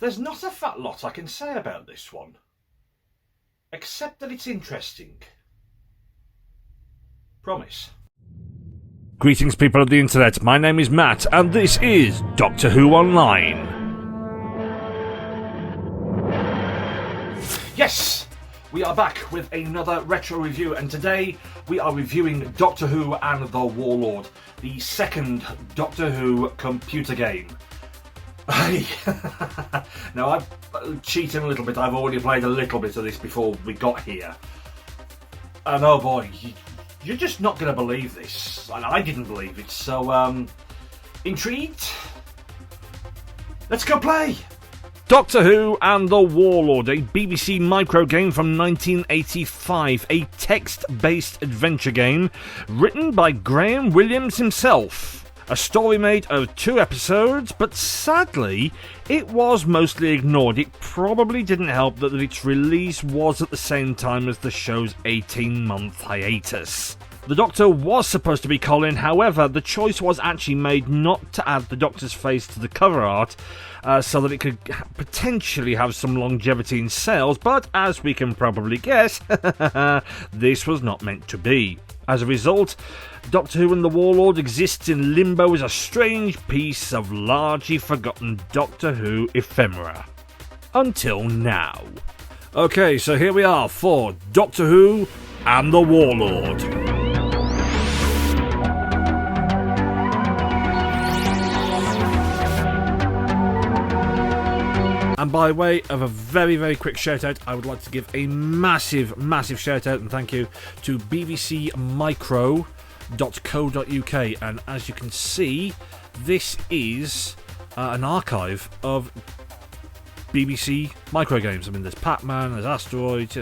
There's not a fat lot I can say about this one, except that it's interesting. Promise. Greetings, people of the internet. My name is Matt, and this is Doctor Who Online. Yes! We are back with another retro review, and today we are reviewing Doctor Who and the Warlord, the second Doctor Who computer game. Now, I'm cheating a little bit. I've already played a little bit of this before we got here. And oh boy, you're just not going to believe this. And I didn't believe it, so, intrigued? Let's go play! Doctor Who and the Warlord, a BBC micro game from 1985, a text-based adventure game written by Graham Williams himself. A story made of 2 episodes, but sadly, it was mostly ignored. It probably didn't help that its release was at the same time as the show's 18-month hiatus. The Doctor was supposed to be Colin, however, the choice was actually made not to add the Doctor's face to the cover art, so that it could potentially have some longevity in sales, but as we can probably guess, this was not meant to be. As a result, Doctor Who and the Warlord exists in limbo as a strange piece of largely forgotten Doctor Who ephemera. Until now. Okay, so here we are for Doctor Who and the Warlord. And by way of a very, very quick shout out, I would like to give a massive, massive shout out and thank you to bbcmicro.co.uk. And as you can see, this is an archive of BBC micro games. I mean, there's Pac-Man, there's Asteroids,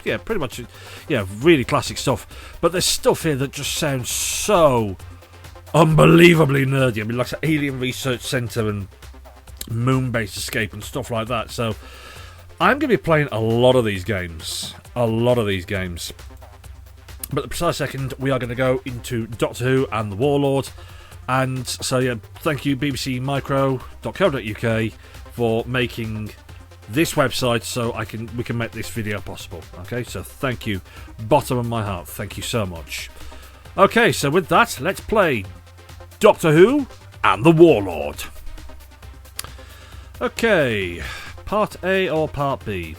yeah, pretty much, yeah, really classic stuff. But there's stuff here that just sounds so unbelievably nerdy. I mean, like Alien Research Centre and Moon-based Escape and stuff like that. So I'm going to be playing a lot of these games. But at the precise second, we are going to go into Doctor Who and the Warlord. And so, yeah, thank you, bbcmicro.co.uk, for making this website so we can make this video possible. Okay, so thank you, bottom of my heart, thank you so much. Okay, so with that, let's play Doctor Who and the Warlord. Okay, Part A or Part B?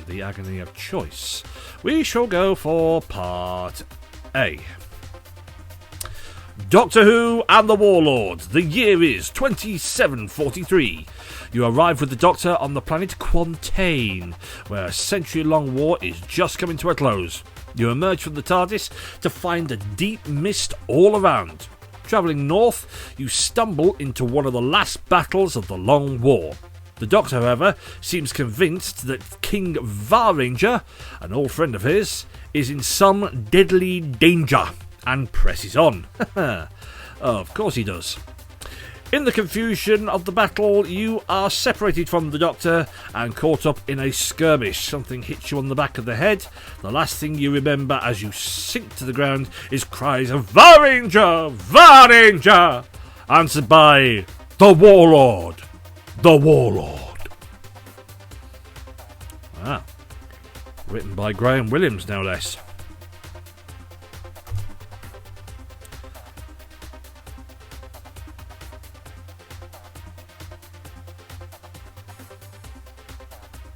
The agony of choice. We shall go for Part A. Doctor Who and the Warlord. The year is 2743. You arrive with the Doctor on the planet Quantaine, where a century-long war is just coming to a close. You emerge from the TARDIS to find a deep mist all around. Travelling north, you stumble into one of the last battles of the Long War. The Doctor, however, seems convinced that King Varanger, an old friend of his, is in some deadly danger, and presses on. Of course he does. In the confusion of the battle, you are separated from the Doctor and caught up in a skirmish. Something hits you on the back of the head. The last thing you remember as you sink to the ground is cries of Varanger! Varanger! Answered by the Warlord. The Warlord. Ah. Written by Graham Williams, no less.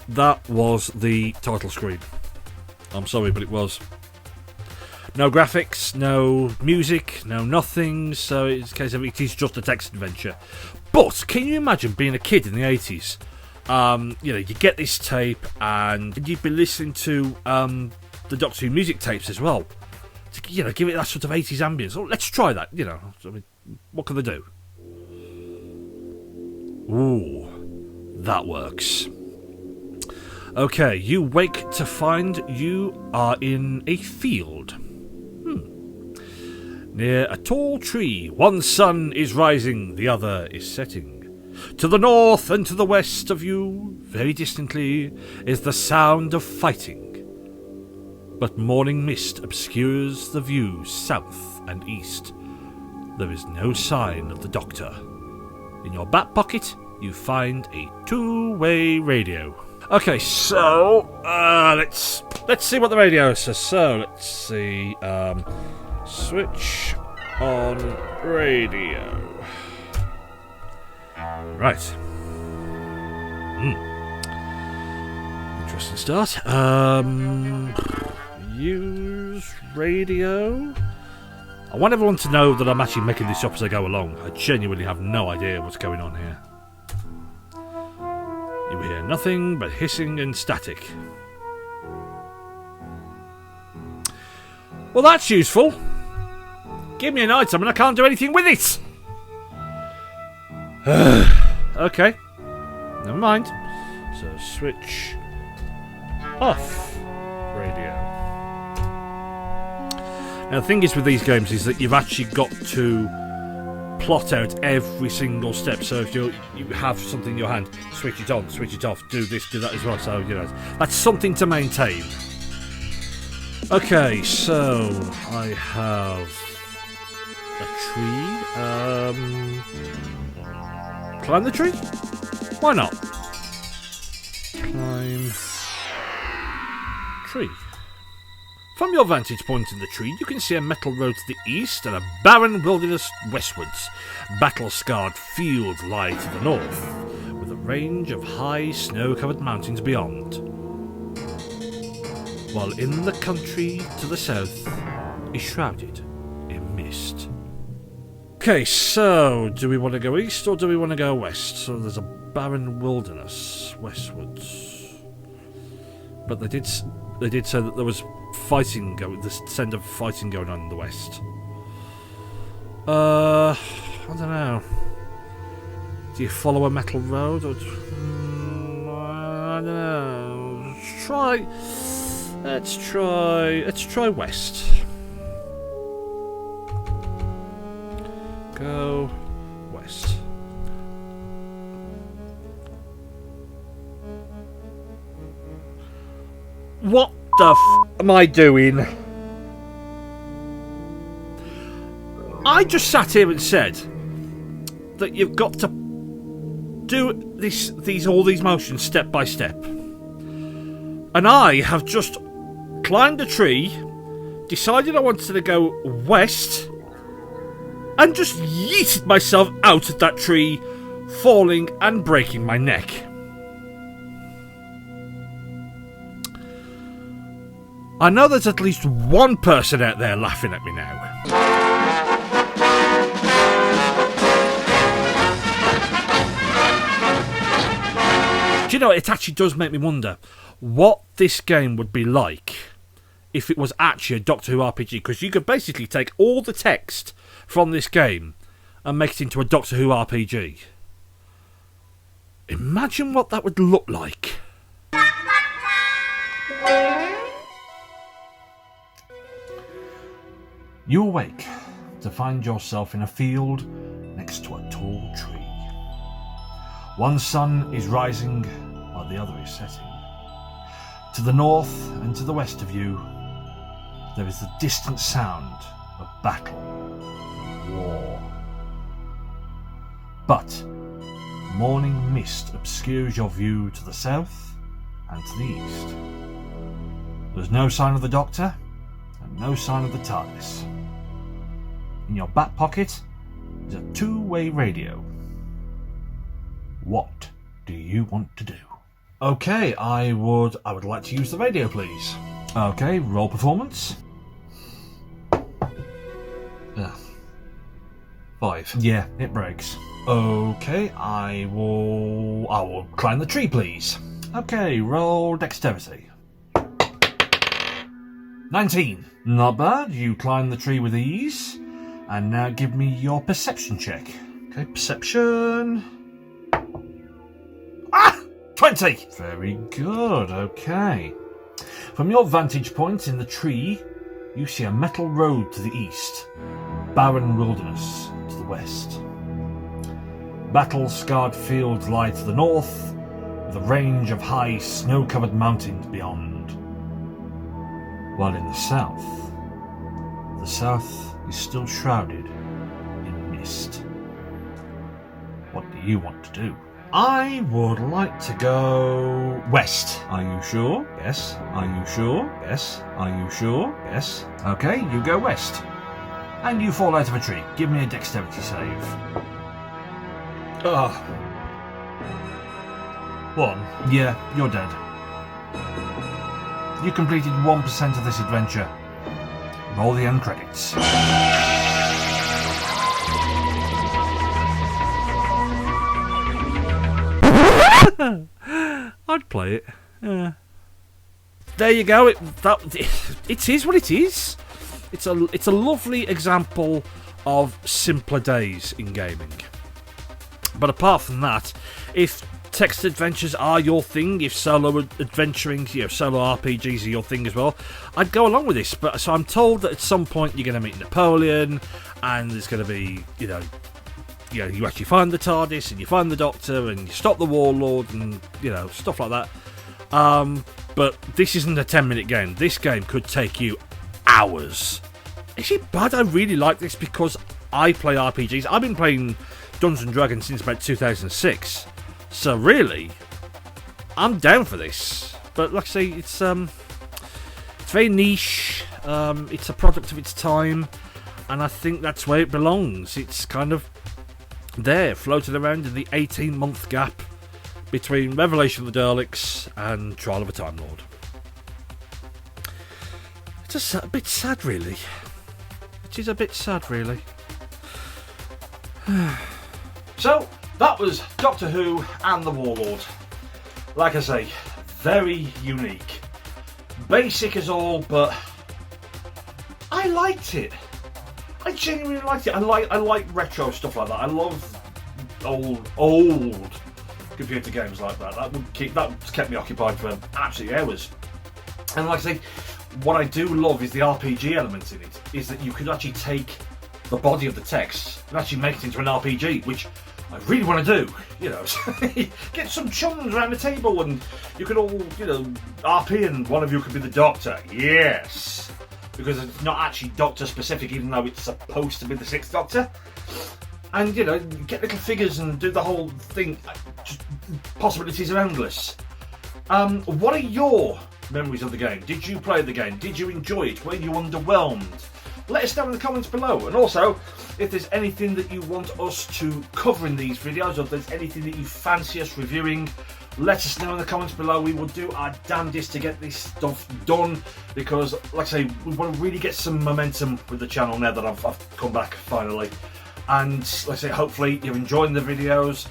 That was the title screen. I'm sorry, but it was. No graphics, no music, no nothing, so it's a case of it is just a text adventure. But can you imagine being a kid in the 80s? You get this tape and you'd be listening to the Doctor Who music tapes as well. To, give it that sort of 80s ambience. Oh, let's try that, I mean, what can they do? Ooh, that works. Okay, you wake to find you are in a field. Near a tall tree, one sun is rising, the other is setting. To the north and to the west of you, very distantly, is the sound of fighting. But morning mist obscures the view south and east. There is no sign of the Doctor. In your back pocket you find a two-way radio. Okay, so let's see what the radio says. So let's see. Switch on radio. Right. Interesting start. Use radio. I want everyone to know that I'm actually making this up as I go along. I genuinely have no idea what's going on here. You hear nothing but hissing and static. Well, that's useful. Give me an item and I can't do anything with it. Okay. Never mind. So switch off radio. Now the thing is with these games is that you've actually got to plot out every single step. So if you have something in your hand, switch it on, switch it off, do this, do that as well. So, you know, that's something to maintain. Okay, so I have a tree. Climb the tree? Why not? Climb tree. From your vantage point in the tree, you can see a metal road to the east and a barren wilderness westwards. Battle-scarred fields lie to the north, with a range of high, snow-covered mountains beyond. While in the country to the south is shrouded in mist. Okay, so do we want to go east or do we want to go west? So there's a barren wilderness westwards. But they did say that there was fighting going, the scent of fighting going on in the west. I don't know. Do you follow a metal road or? I don't know. Let's try west. Go west. What the am I doing? I just sat here and said that you've got to do all these motions step by step. And I have just climbed a tree, decided I wanted to go west, and just yeeted myself out of that tree, falling and breaking my neck. I know there's at least one person out there laughing at me now. Do you know, it actually does make me wonder what this game would be like if it was actually a Doctor Who RPG, because you could basically take all the text from this game and make it into a Doctor Who RPG. Imagine what that would look like. You awake to find yourself in a field next to a tall tree. One sun is rising while the other is setting. To the north and to the west of you, there is the distant sound of battle, war. But morning mist obscures your view to the south and to the east. There's no sign of the Doctor and no sign of the TARDIS. In your back pocket is a two-way radio. What do you want to do? Okay, I would like to use the radio, please. Okay, roll performance. 5. Yeah, it breaks. Okay, I will climb the tree, please. Okay, roll dexterity. 19. Not bad. You climb the tree with ease. And now give me your perception check. Okay, perception. 20! Very good, okay. From your vantage point in the tree, you see a metal road to the east, barren wilderness to the west. Battle-scarred fields lie to the north, with a range of high, snow-covered mountains beyond. While in the south is still shrouded in mist. What do you want to do? I would like to go west. Are you sure? Yes. Are you sure? Yes. Are you sure? Yes. Okay, you go west. And you fall out of a tree. Give me a dexterity save. Ugh. 1. Yeah, you're dead. You completed 1% of this adventure. Roll the end credits. I'd play it. Yeah. There you go. It is what it is. It's a lovely example of simpler days in gaming. But apart from that, if text adventures are your thing, if solo adventuring, solo RPGs are your thing as well, I'd go along with this. But so I'm told that at some point you're going to meet Napoleon, and there's going to be, you actually find the TARDIS and you find the Doctor and you stop the Warlord and stuff like that. But this isn't a 10-minute game. This game could take you hours. Is it bad? I really like this because I play RPGs. I've been playing Dungeons and Dragons since about 2006. So really, I'm down for this. But like I say, it's very niche. It's a product of its time, and I think that's where it belongs. It's kind of there, floating around in the 18-month gap between Revelation of the Daleks and Trial of a Time Lord. It's a bit sad, really. It is a bit sad, really. So, that was Doctor Who and the Warlord. Like I say, very unique. Basic as all, but I liked it. I genuinely liked it. I like retro stuff like that. I love old computer games like that. That kept me occupied for absolute hours. And like I say, what I do love is the RPG element in it. Is that you could actually take the body of the text and actually make it into an RPG, which I really want to do. Get some chums around the table and you could all, RP and one of you could be the Doctor. Yes. Because it's not actually Doctor specific, even though it's supposed to be the 6th Doctor. And, get little figures and do the whole thing. Just possibilities are endless. What are your memories of the game? Did you play the game? Did you enjoy it? Were you underwhelmed? Let us know in the comments below. And also, if there's anything that you want us to cover in these videos, or if there's anything that you fancy us reviewing, let us know in the comments below. We will do our damnedest to get this stuff done, because, like I say, we want to really get some momentum with the channel now that I've come back finally. And like I say, hopefully you're enjoying the videos.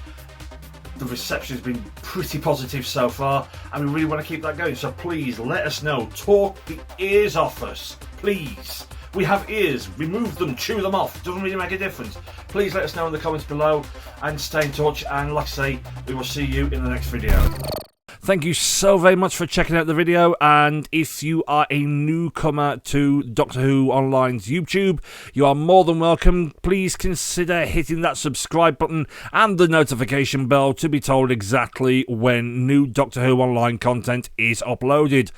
The reception has been pretty positive so far, and we really want to keep that going. So please let us know. Talk the ears off us, please. We have ears. Remove them, chew them off. Doesn't really make a difference. Please let us know in the comments below and stay in touch. And like I say, we will see you in the next video. Thank you so very much for checking out the video, and if you are a newcomer to Doctor Who Online's YouTube, you are more than welcome. Please consider hitting that subscribe button and the notification bell to be told exactly when new Doctor Who Online content is uploaded.